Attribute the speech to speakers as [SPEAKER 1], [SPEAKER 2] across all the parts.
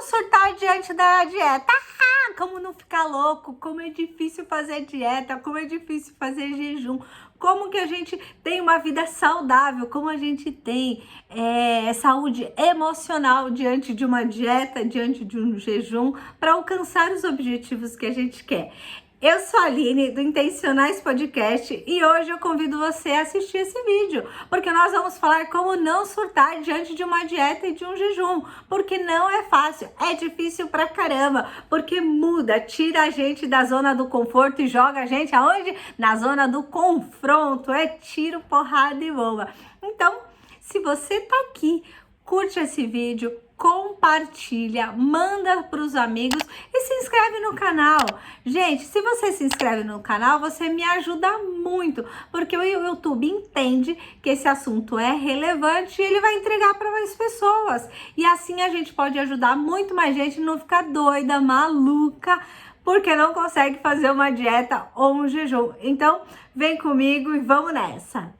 [SPEAKER 1] surtar diante da dieta? Como não ficar louco? Como é difícil fazer dieta? Como é difícil fazer jejum? Como que a gente tem uma vida saudável? Como a gente tem saúde emocional diante de uma dieta, diante de um jejum, para alcançar os objetivos que a gente quer? Eu sou a Aline, do Intencionais Podcast, e hoje eu convido você a assistir esse vídeo, porque nós vamos falar como não surtar diante de uma dieta e de um jejum, porque não é fácil, é difícil pra caramba, porque muda, tira a gente da zona do conforto e joga a gente aonde? Na zona do confronto, é tiro, porrada e bomba. Então, se você tá aqui, curte esse vídeo, compartilha, manda para os amigos e se inscreve no canal. Gente, se você se inscreve no canal, você me ajuda muito, porque o YouTube entende que esse assunto é relevante e ele vai entregar para mais pessoas. E assim a gente pode ajudar muito mais gente a não ficar doida, maluca, porque não consegue fazer uma dieta ou um jejum. Então, vem comigo e vamos nessa!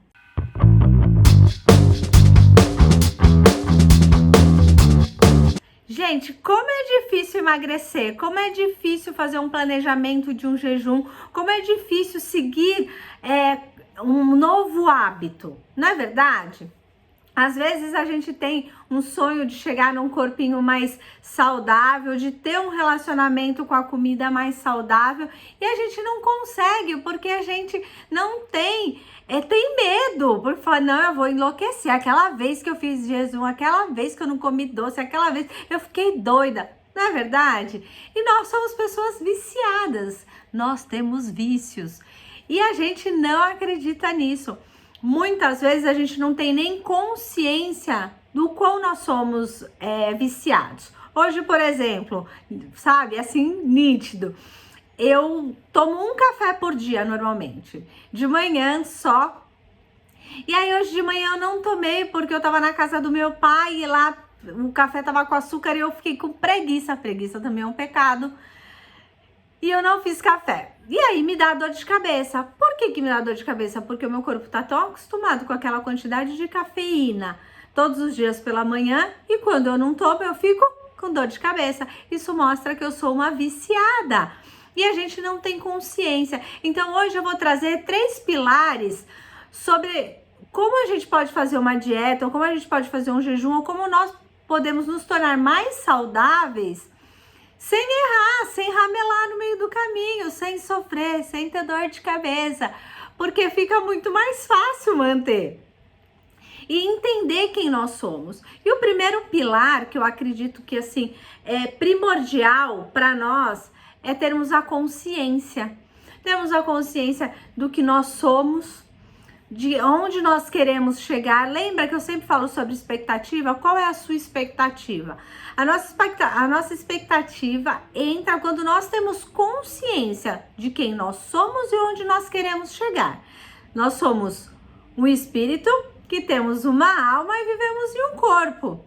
[SPEAKER 1] Gente, como é difícil emagrecer, como é difícil fazer um planejamento de um jejum, como é difícil seguir um novo hábito, não é verdade? Às vezes a gente tem um sonho de chegar num corpinho mais saudável, de ter um relacionamento com a comida mais saudável e a gente não consegue porque a gente não tem medo, porque fala, não, eu vou enlouquecer. Aquela vez que eu fiz jejum, aquela vez que eu não comi doce, aquela vez eu fiquei doida, não é verdade? E nós somos pessoas viciadas, nós temos vícios e a gente não acredita nisso. Muitas vezes a gente não tem nem consciência do quão nós somos viciados. Hoje, por exemplo, sabe, assim, nítido, eu tomo um café por dia normalmente, de manhã só. E aí hoje de manhã eu não tomei porque eu tava na casa do meu pai e lá o café tava com açúcar e eu fiquei com preguiça. Preguiça também é um pecado. E eu não fiz café. E aí me dá dor de cabeça. Por que me dá dor de cabeça? Porque o meu corpo tá tão acostumado com aquela quantidade de cafeína todos os dias pela manhã e quando eu não tomo eu fico com dor de cabeça. Isso mostra que eu sou uma viciada e a gente não tem consciência. Então hoje eu vou trazer 3 pilares sobre como a gente pode fazer uma dieta, ou como a gente pode fazer um jejum, ou como nós podemos nos tornar mais saudáveis sem errar, sem ramelar no meio do caminho, sem sofrer, sem ter dor de cabeça, porque fica muito mais fácil manter e entender quem nós somos. E o primeiro pilar que eu acredito que assim é primordial para nós é termos a consciência. Termos a consciência do que nós somos, de onde nós queremos chegar. Lembra que eu sempre falo sobre expectativa? Qual é a sua expectativa? A nossa expectativa entra quando nós temos consciência de quem nós somos e onde nós queremos chegar. Nós somos um espírito que temos uma alma e vivemos em um corpo.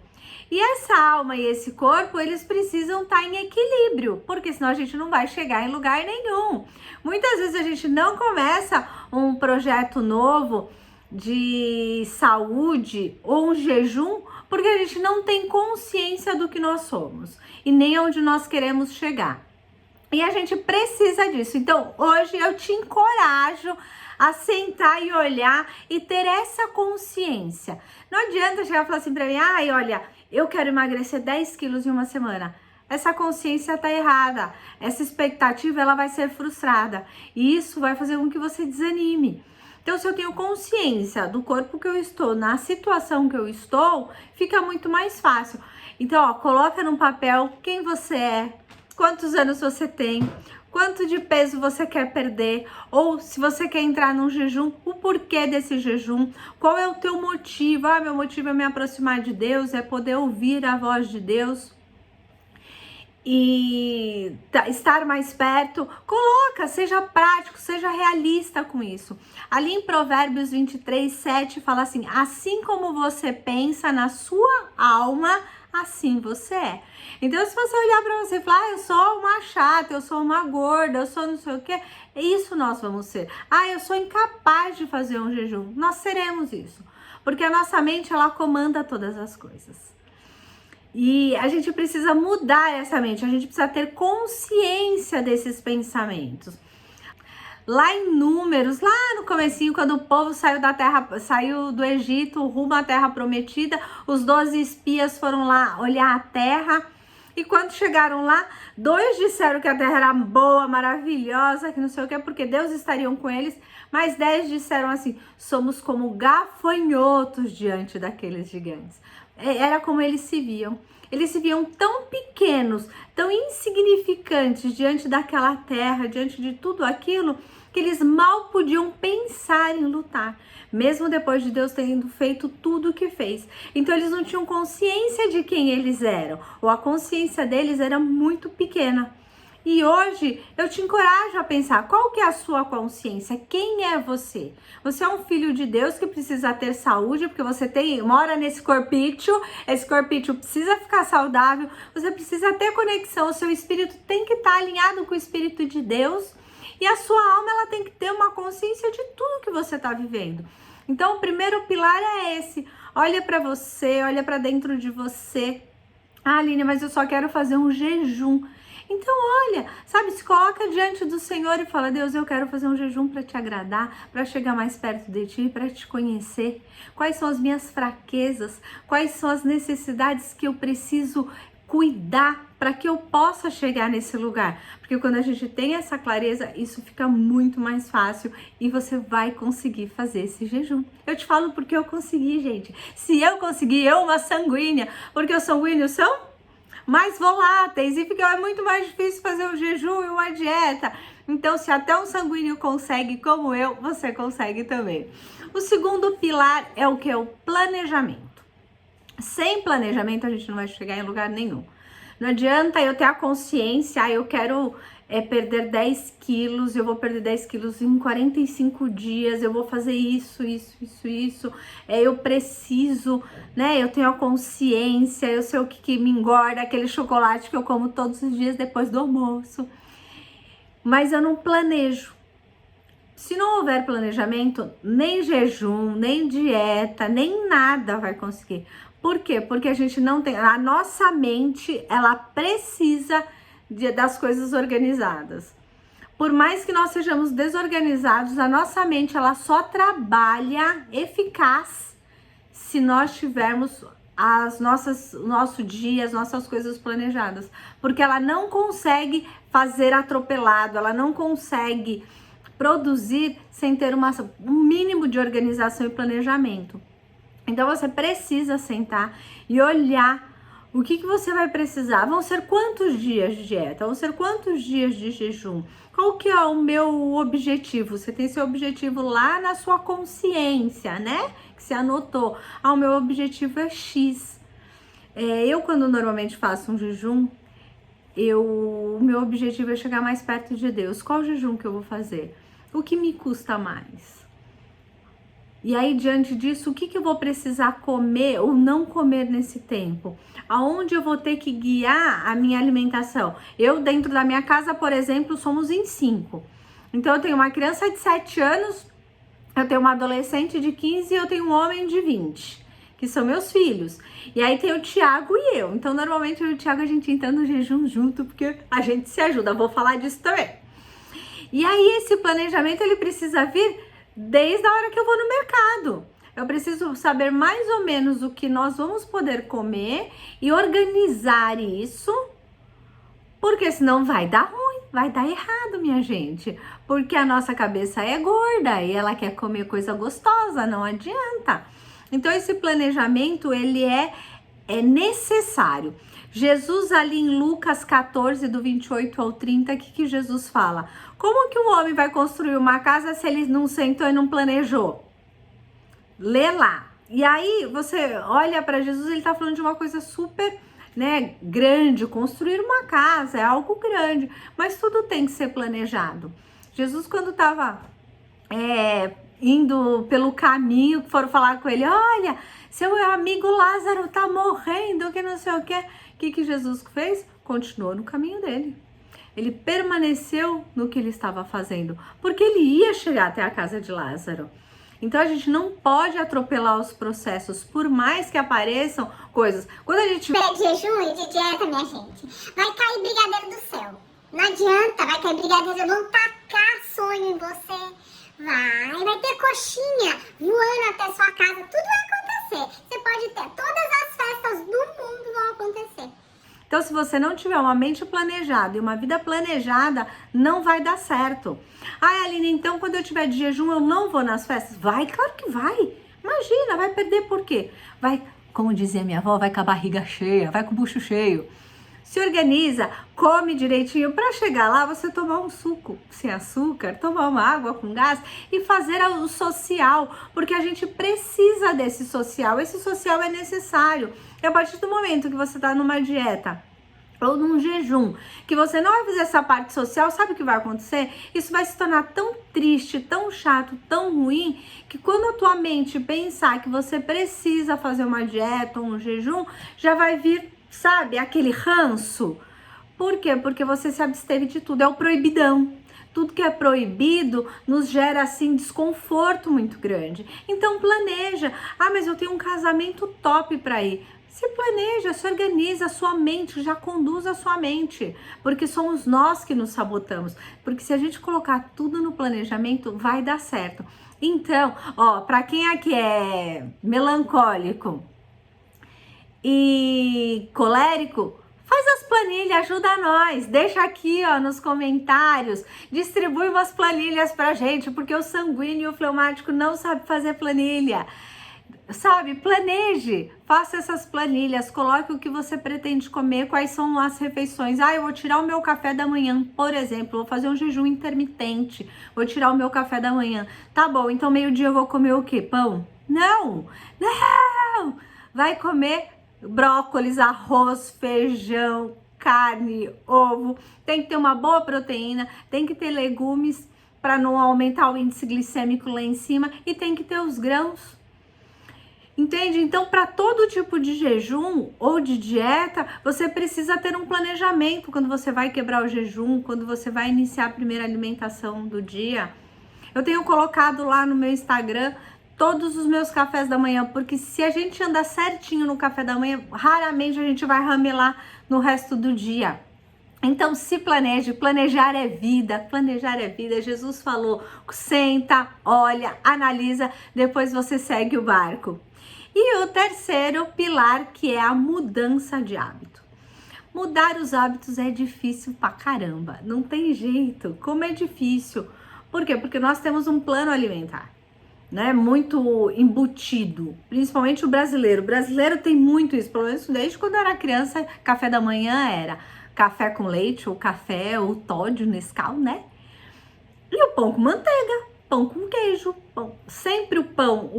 [SPEAKER 1] E essa alma e esse corpo, eles precisam estar em equilíbrio, porque senão a gente não vai chegar em lugar nenhum. Muitas vezes a gente não começa um projeto novo de saúde ou um jejum, porque a gente não tem consciência do que nós somos e nem onde nós queremos chegar. E a gente precisa disso. Então, hoje eu te encorajo a sentar e olhar e ter essa consciência. Não adianta chegar e falar assim pra mim, ai, olha, eu quero emagrecer 10 quilos em uma semana. Essa consciência tá errada. Essa expectativa, ela vai ser frustrada. E isso vai fazer com que você desanime. Então, se eu tenho consciência do corpo que eu estou, na situação que eu estou, fica muito mais fácil. Então, ó, coloca num papel quem você é, quantos anos você tem, quanto de peso você quer perder, ou se você quer entrar num jejum, o porquê desse jejum, qual é o teu motivo? Ah, meu motivo é me aproximar de Deus, é poder ouvir a voz de Deus e estar mais perto. Coloca, seja prático, seja realista com isso. Ali em Provérbios 23:7 fala assim, assim como você pensa na sua alma, assim você é. Então, se você olhar para você e falar, eu sou uma chata, eu sou uma gorda, eu sou não sei o que, isso nós vamos ser. Eu sou incapaz de fazer um jejum. Nós seremos isso. Porque a nossa mente, ela comanda todas as coisas. E a gente precisa mudar essa mente, a gente precisa ter consciência desses pensamentos. Lá em Números, lá no comecinho, quando o povo saiu do Egito rumo à terra prometida, os 12 espias foram lá olhar a terra. E quando chegaram lá, 2 disseram que a terra era boa, maravilhosa, que não sei o que, porque Deus estaria com eles. Mas 10 disseram assim: somos como gafanhotos diante daqueles gigantes. Era como eles se viam. Eles se viam tão pequenos, tão insignificantes diante daquela terra, diante de tudo aquilo, que eles mal podiam pensar em lutar, mesmo depois de Deus tendo feito tudo o que fez. Então eles não tinham consciência de quem eles eram, ou a consciência deles era muito pequena. E hoje eu te encorajo a pensar, qual que é a sua consciência? Quem é você? Você é um filho de Deus que precisa ter saúde, porque você mora nesse corpício, esse corpício precisa ficar saudável, você precisa ter conexão, o seu espírito tem que estar alinhado com o Espírito de Deus, e a sua alma ela tem que ter uma consciência de tudo que você está vivendo. Então o primeiro pilar é esse, olha para você, olha para dentro de você. Ah, Aline, mas eu só quero fazer um jejum. Então, olha, sabe, se coloca diante do Senhor e fala: Deus, eu quero fazer um jejum para te agradar, para chegar mais perto de ti, para te conhecer. Quais são as minhas fraquezas? Quais são as necessidades que eu preciso cuidar para que eu possa chegar nesse lugar? Porque quando a gente tem essa clareza, isso fica muito mais fácil e você vai conseguir fazer esse jejum. Eu te falo porque eu consegui, gente. Se eu conseguir, eu uma sanguínea, porque os sanguíneos são mais voláteis e fica muito mais difícil fazer um jejum e uma dieta. Então, se até um sanguíneo consegue como eu, você consegue também. O segundo pilar é o que? É o planejamento. Sem planejamento a gente não vai chegar em lugar nenhum. Não adianta eu ter a consciência, eu quero perder 10 quilos, eu vou perder 10 quilos em 45 dias, eu vou fazer isso, eu preciso, né, eu tenho a consciência, eu sei o que me engorda, aquele chocolate que eu como todos os dias depois do almoço, mas eu não planejo. Se não houver planejamento, nem jejum, nem dieta, nem nada vai conseguir. Por quê? Porque a gente não tem, a nossa mente, ela precisa das coisas organizadas. Por mais que nós sejamos desorganizados, a nossa mente ela só trabalha eficaz se nós tivermos nosso dia, as nossas coisas planejadas. Porque ela não consegue fazer atropelado, ela não consegue produzir sem ter um mínimo de organização e planejamento. Então você precisa sentar e olhar o que você vai precisar. Vão ser quantos dias de dieta? Vão ser quantos dias de jejum? Qual que é o meu objetivo? Você tem seu objetivo lá na sua consciência, né? Que você anotou. Ah, o meu objetivo é X. Eu, quando normalmente faço um jejum, o meu objetivo é chegar mais perto de Deus. Qual jejum que eu vou fazer? O que me custa mais? E aí, diante disso, o que eu vou precisar comer ou não comer nesse tempo? Aonde eu vou ter que guiar a minha alimentação? Eu, dentro da minha casa, por exemplo, somos em 5. Então, eu tenho uma criança de 7 anos, eu tenho uma adolescente de 15 e eu tenho um homem de 20, que são meus filhos. E aí tem o Thiago e eu. Então, normalmente, eu e o Thiago, a gente entra no jejum junto, porque a gente se ajuda. Vou falar disso também. E aí, esse planejamento, ele precisa vir desde a hora que eu vou no mercado. Eu preciso saber mais ou menos o que nós vamos poder comer e organizar isso, porque senão vai dar ruim, vai dar errado, minha gente. Porque a nossa cabeça é gorda e ela quer comer coisa gostosa, não adianta. Então esse planejamento, ele é necessário. Jesus ali em Lucas 14, do 28 ao 30, o que Jesus fala? Como que um homem vai construir uma casa se ele não sentou e não planejou? Lê lá. E aí você olha para Jesus, ele tá falando de uma coisa super, né, grande. Construir uma casa é algo grande, mas tudo tem que ser planejado. Jesus, quando estava indo pelo caminho, foram falar com ele: olha, seu amigo Lázaro tá morrendo, que não sei o que Jesus fez? Continuou no caminho dele. Ele permaneceu no que ele estava fazendo, porque ele ia chegar até a casa de Lázaro. Então a gente não pode atropelar os processos, por mais que apareçam coisas. Quando a gente
[SPEAKER 2] de jejum e de dieta, minha gente, vai cair brigadeiro do céu. Não adianta, vai cair brigadeiro, vão tacar sonho em você. Vai ter coxinha voando até sua casa, tudo vai acontecer. Você pode ter, todas as festas do mundo vão acontecer.
[SPEAKER 1] Então, se você não tiver uma mente planejada e uma vida planejada, não vai dar certo. Ai, Aline, então quando eu tiver de jejum eu não vou nas festas? Vai, claro que vai. Imagina, vai perder por quê? Vai, como dizia minha avó, vai com a barriga cheia, vai com o bucho cheio. Se organiza, come direitinho para chegar lá, você tomar um suco sem açúcar, tomar uma água com gás e fazer o social, porque a gente precisa desse social. Esse social é necessário. E a partir do momento que você está numa dieta ou num jejum, que você não vai fazer essa parte social, sabe o que vai acontecer? Isso vai se tornar tão triste, tão chato, tão ruim, que quando a tua mente pensar que você precisa fazer uma dieta ou um jejum, já vai vir, sabe, aquele ranço. Por quê? Porque você se absteve de tudo, é o proibidão. Tudo que é proibido nos gera, assim, desconforto muito grande. Então planeja. Ah, mas eu tenho um casamento top para ir. Se planeja, se organiza, a sua mente, já conduz a sua mente, porque somos nós que nos sabotamos, porque se a gente colocar tudo no planejamento, vai dar certo. Então, ó, para quem aqui é melancólico e colérico, faz as planilhas, ajuda nós, deixa aqui, ó, nos comentários, distribui umas planilhas pra gente, porque o sanguíneo e o fleumático não sabe fazer planilha. Sabe, planeje, faça essas planilhas, coloque o que você pretende comer, quais são as refeições. Ah, eu vou tirar o meu café da manhã, por exemplo, vou fazer um jejum intermitente, vou tirar o meu café da manhã. Tá bom, então meio-dia eu vou comer o quê? Pão? Não, não! Vai comer brócolis, arroz, feijão, carne, ovo. Tem que ter uma boa proteína, tem que ter legumes para não aumentar o índice glicêmico lá em cima e tem que ter os grãos. Entende? Então, para todo tipo de jejum ou de dieta, você precisa ter um planejamento quando você vai quebrar o jejum, quando você vai iniciar a primeira alimentação do dia. Eu tenho colocado lá no meu Instagram todos os meus cafés da manhã, porque se a gente andar certinho no café da manhã, raramente a gente vai ramelar no resto do dia. Então se planeje, planejar é vida, Jesus falou, senta, olha, analisa, depois você segue o barco. E o terceiro pilar, que é a mudança de hábito. Mudar os hábitos é difícil pra caramba, não tem jeito. Como é difícil? Por quê? Porque nós temos um plano alimentar, né? Muito embutido, principalmente o brasileiro. O brasileiro tem muito isso, pelo menos desde quando eu era criança, café da manhã era café com leite, ou café, ou Toddy, Nescau, né? E o pão com manteiga. Pão com queijo, pão. Sempre o pão.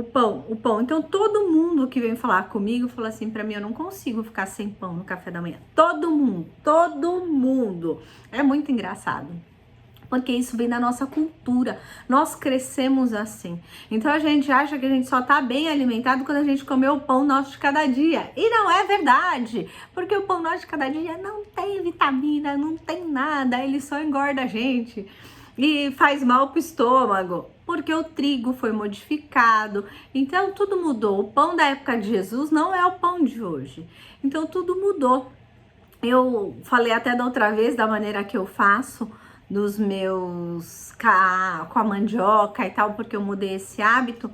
[SPEAKER 1] Então todo mundo que vem falar comigo fala assim pra mim, eu não consigo ficar sem pão no café da manhã. Todo mundo. É muito engraçado. Porque isso vem da nossa cultura, nós crescemos assim. Então a gente acha que a gente só tá bem alimentado quando a gente comeu o pão nosso de cada dia. E não é verdade, porque o pão nosso de cada dia não tem vitamina, não tem nada, ele só engorda a gente. E faz mal pro estômago, porque o trigo foi modificado, então tudo mudou. O pão da época de Jesus não é o pão de hoje, então tudo mudou. Eu falei até da outra vez da maneira que eu faço dos meus com a mandioca e tal, porque eu mudei esse hábito,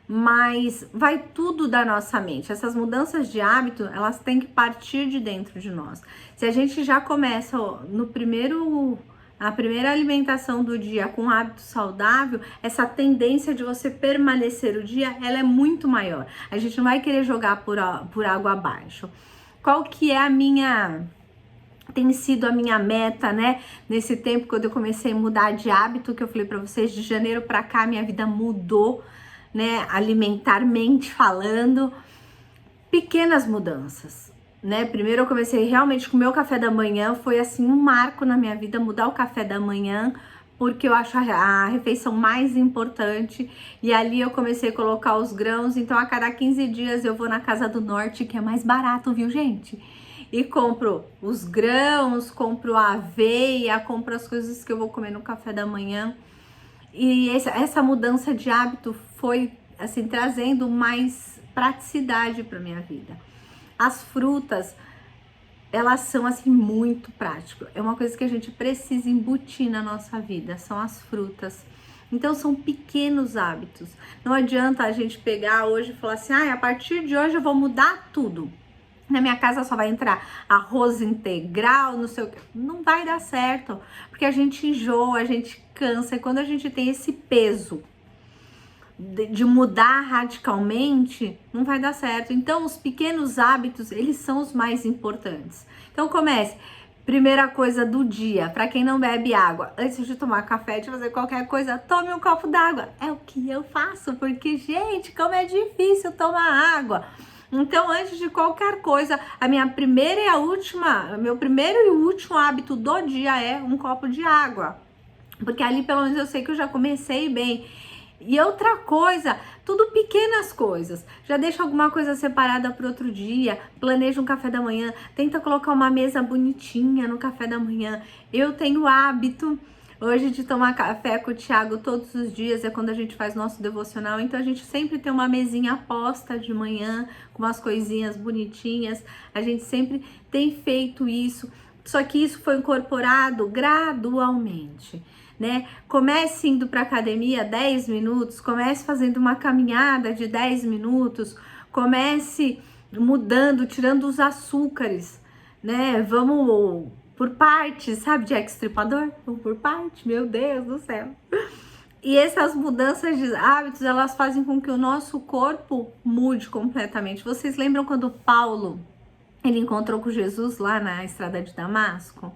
[SPEAKER 1] mas vai tudo da nossa mente. Essas mudanças de hábito, elas têm que partir de dentro de nós. Se a gente já começa a primeira alimentação do dia com um hábito saudável, essa tendência de você permanecer o dia, ela é muito maior. A gente não vai querer jogar por água abaixo. Qual que é tem sido a minha meta, né? Nesse tempo, quando eu comecei a mudar de hábito, que eu falei pra vocês, de janeiro pra cá, minha vida mudou, né? Alimentarmente falando, pequenas mudanças. Né? Primeiro eu comecei realmente com o meu café da manhã, foi assim um marco na minha vida, mudar o café da manhã, porque eu acho a refeição mais importante, e ali eu comecei a colocar os grãos, então a cada 15 dias eu vou na Casa do Norte, que é mais barato, viu, gente? E compro os grãos, compro a aveia, compro as coisas que eu vou comer no café da manhã. E essa mudança de hábito foi assim trazendo mais praticidade para minha vida. As frutas, elas são assim muito práticas. É uma coisa que a gente precisa embutir na nossa vida, são as frutas. Então são pequenos hábitos. Não adianta a gente pegar hoje e falar assim: a partir de hoje eu vou mudar tudo. Na minha casa só vai entrar arroz integral, não sei o que. Não vai dar certo, porque a gente enjoa, a gente cansa. E quando a gente tem esse peso de mudar radicalmente, não vai dar certo. Então, os pequenos hábitos, eles são os mais importantes. Então, comece. Primeira coisa do dia, para quem não bebe água, antes de tomar café, de fazer qualquer coisa, tome um copo d'água. É o que eu faço, porque, gente, como é difícil tomar água. Então, antes de qualquer coisa, meu primeiro e último hábito do dia é um copo de água. Porque ali, pelo menos, eu sei que eu já comecei bem. E outra coisa, tudo pequenas coisas. Já deixa alguma coisa separada para outro dia, planeja um café da manhã, tenta colocar uma mesa bonitinha no café da manhã. Eu tenho o hábito hoje de tomar café com o Thiago todos os dias, é quando a gente faz nosso devocional, então a gente sempre tem uma mesinha posta de manhã, com umas coisinhas bonitinhas, a gente sempre tem feito isso, só que isso foi incorporado gradualmente, né? Comece indo para academia 10 minutos, comece fazendo uma caminhada de 10 minutos, comece mudando, tirando os açúcares, né? Vamos por partes, sabe, Jack Stripador? Vamos por parte, meu Deus do céu. E essas mudanças de hábitos, elas fazem com que o nosso corpo mude completamente. Vocês lembram quando Paulo, ele encontrou com Jesus lá na estrada de Damasco?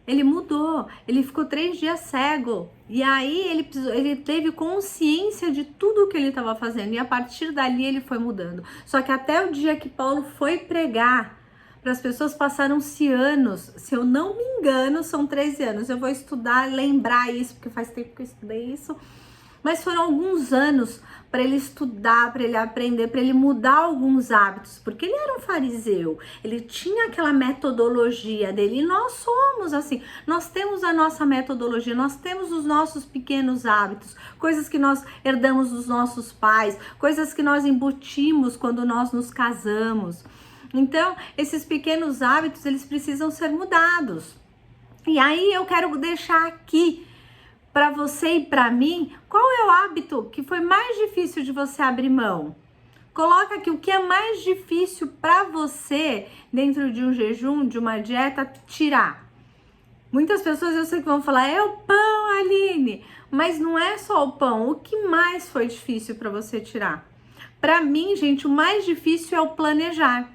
[SPEAKER 1] Ele mudou, ele ficou 3 dias cego, e aí ele teve consciência de tudo o que ele estava fazendo, e a partir dali ele foi mudando. Só que até o dia que Paulo foi pregar, para as pessoas passaram-se anos, se eu não me engano, são 13 anos, eu vou estudar, lembrar isso, porque faz tempo que eu estudei isso, mas foram alguns anos para ele estudar, para ele aprender, para ele mudar alguns hábitos, porque ele era um fariseu, ele tinha aquela metodologia dele, e nós somos assim, nós temos a nossa metodologia, nós temos os nossos pequenos hábitos, coisas que nós herdamos dos nossos pais, coisas que nós embutimos quando nós nos casamos. Então, esses pequenos hábitos, eles precisam ser mudados. E aí eu quero deixar aqui para você e para mim, qual é o hábito que foi mais difícil de você abrir mão? Coloca aqui o que é mais difícil para você dentro de um jejum, de uma dieta, tirar. Muitas pessoas eu sei que vão falar, é o pão, Aline, mas não é só o pão. O que mais foi difícil para você tirar? Para mim, gente, o mais difícil é o planejar.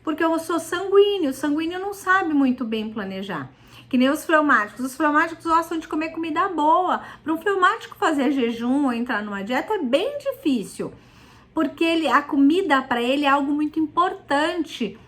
[SPEAKER 1] Porque eu sou sanguíneo, o sanguíneo não sabe muito bem planejar. Que nem os fleumáticos gostam de comer comida boa. Para um fleumático fazer jejum ou entrar numa dieta é bem difícil. Porque a comida para ele é algo muito importante.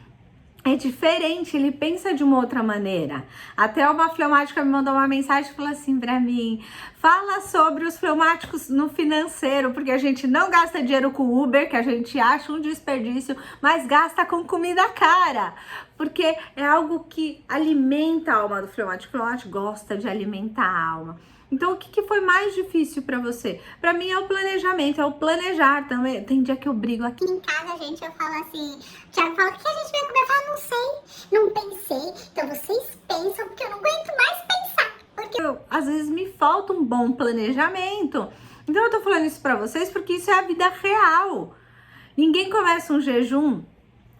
[SPEAKER 1] É diferente, ele pensa de uma outra maneira. Até uma fleumática me mandou uma mensagem e falou assim pra mim: fala sobre os fleumáticos no financeiro, porque a gente não gasta dinheiro com Uber, que a gente acha um desperdício, mas gasta com comida cara, porque é algo que alimenta a alma do fleumático. O fleumático gosta de alimentar a alma. Então, o que foi mais difícil pra você? Pra mim é o planejamento, é o planejar também. Tem dia que eu brigo aqui
[SPEAKER 2] em casa, gente, eu falo assim, o Thiago fala, o que a gente vai comer? Eu falo, não sei, não pensei. Então, vocês pensam, porque eu não aguento mais pensar. Porque
[SPEAKER 1] às vezes me falta um bom planejamento. Então, eu tô falando isso pra vocês porque isso é a vida real. Ninguém começa um jejum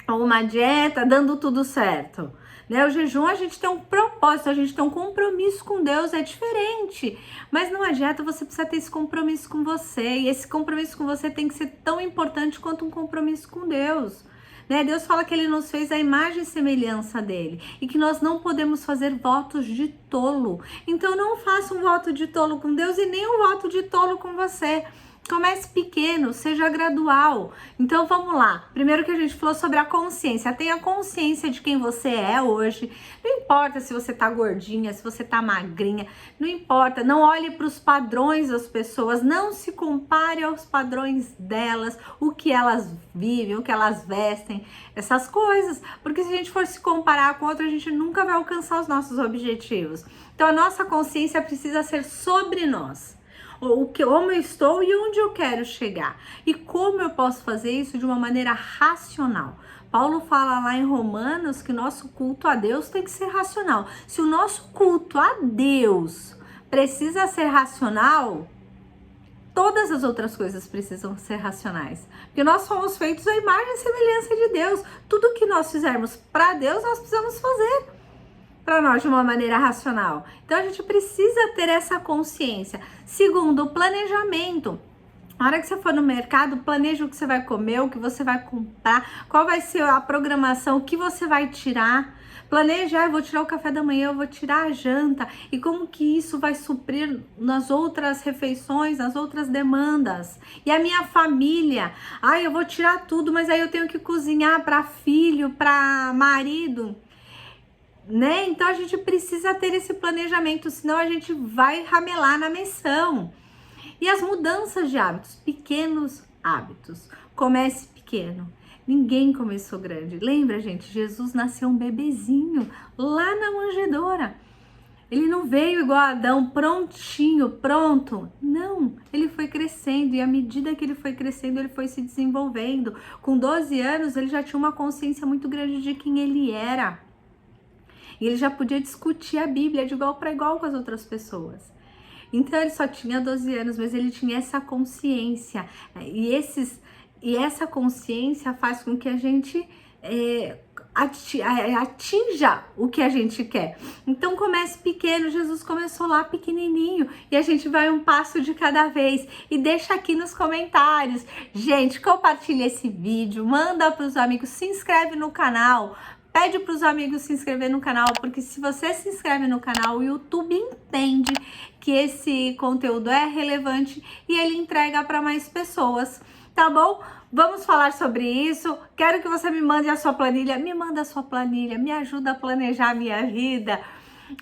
[SPEAKER 1] ou uma dieta dando tudo certo. Né? O jejum, a gente tem um propósito, a gente tem um compromisso com Deus, é diferente. Mas numa dieta você precisa ter esse compromisso com você. E esse compromisso com você tem que ser tão importante quanto um compromisso com Deus. Né? Deus fala que Ele nos fez a imagem e semelhança dEle. E que nós não podemos fazer votos de tolo. Então não faça um voto de tolo com Deus e nem um voto de tolo com você. Comece pequeno, seja gradual. Então vamos lá. Primeiro que a gente falou sobre a consciência. Tenha consciência de quem você é hoje. Não importa se você tá gordinha, se você tá magrinha. Não importa. Não olhe para os padrões das pessoas. Não se compare aos padrões delas. O que elas vivem, o que elas vestem. Essas coisas. Porque se a gente for se comparar com outra, a gente nunca vai alcançar os nossos objetivos. Então a nossa consciência precisa ser sobre nós. como eu estou e onde eu quero chegar. E como eu posso fazer isso de uma maneira racional. Paulo fala lá em Romanos que nosso culto a Deus tem que ser racional. Se o nosso culto a Deus precisa ser racional, todas as outras coisas precisam ser racionais. Porque nós somos feitos à imagem e semelhança de Deus. Tudo que nós fizermos para Deus, nós precisamos fazer para nós de uma maneira racional. Então a gente precisa ter essa consciência. Segundo, o planejamento. Na hora que você for no mercado, planeja o que você vai comer, o que você vai comprar, qual vai ser a programação, o que você vai tirar. Planeja, eu vou tirar o café da manhã, eu vou tirar a janta, e como que isso vai suprir nas outras refeições, nas outras demandas. E a minha família, eu vou tirar tudo, mas aí eu tenho que cozinhar para filho, para marido, né? Então a gente precisa ter esse planejamento, senão a gente vai ramelar na missão. E as mudanças de hábitos, pequenos hábitos. Comece pequeno. Ninguém começou grande. Lembra, gente? Jesus nasceu um bebezinho lá na manjedoura. Ele não veio igual a Adão, prontinho, pronto. Não, ele foi crescendo e à medida que ele foi crescendo, ele foi se desenvolvendo. Com 12 anos, ele já tinha uma consciência muito grande de quem ele era. E ele já podia discutir a Bíblia de igual para igual com as outras pessoas. Então ele só tinha 12 anos, mas ele tinha essa consciência. E essa consciência faz com que a gente atinja o que a gente quer. Então comece pequeno. Jesus começou lá pequenininho e a gente vai um passo de cada vez. E deixa aqui nos comentários. Gente, compartilha esse vídeo, manda para os amigos, se inscreve no canal. Pede para os amigos se inscrever no canal, porque se você se inscreve no canal, o YouTube entende que esse conteúdo é relevante e ele entrega para mais pessoas, tá bom? Vamos falar sobre isso. Quero que você me mande a sua planilha, me manda a sua planilha, me ajuda a planejar a minha vida.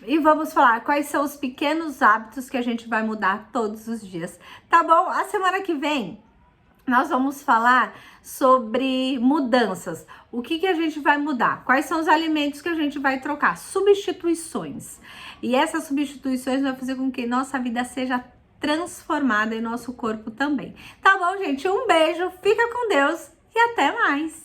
[SPEAKER 1] E vamos falar quais são os pequenos hábitos que a gente vai mudar todos os dias, tá bom? A semana que vem nós vamos falar sobre mudanças. O que a gente vai mudar? Quais são os alimentos que a gente vai trocar? Substituições. E essas substituições vão fazer com que nossa vida seja transformada e nosso corpo também. Tá bom, gente? Um beijo, fica com Deus e até mais!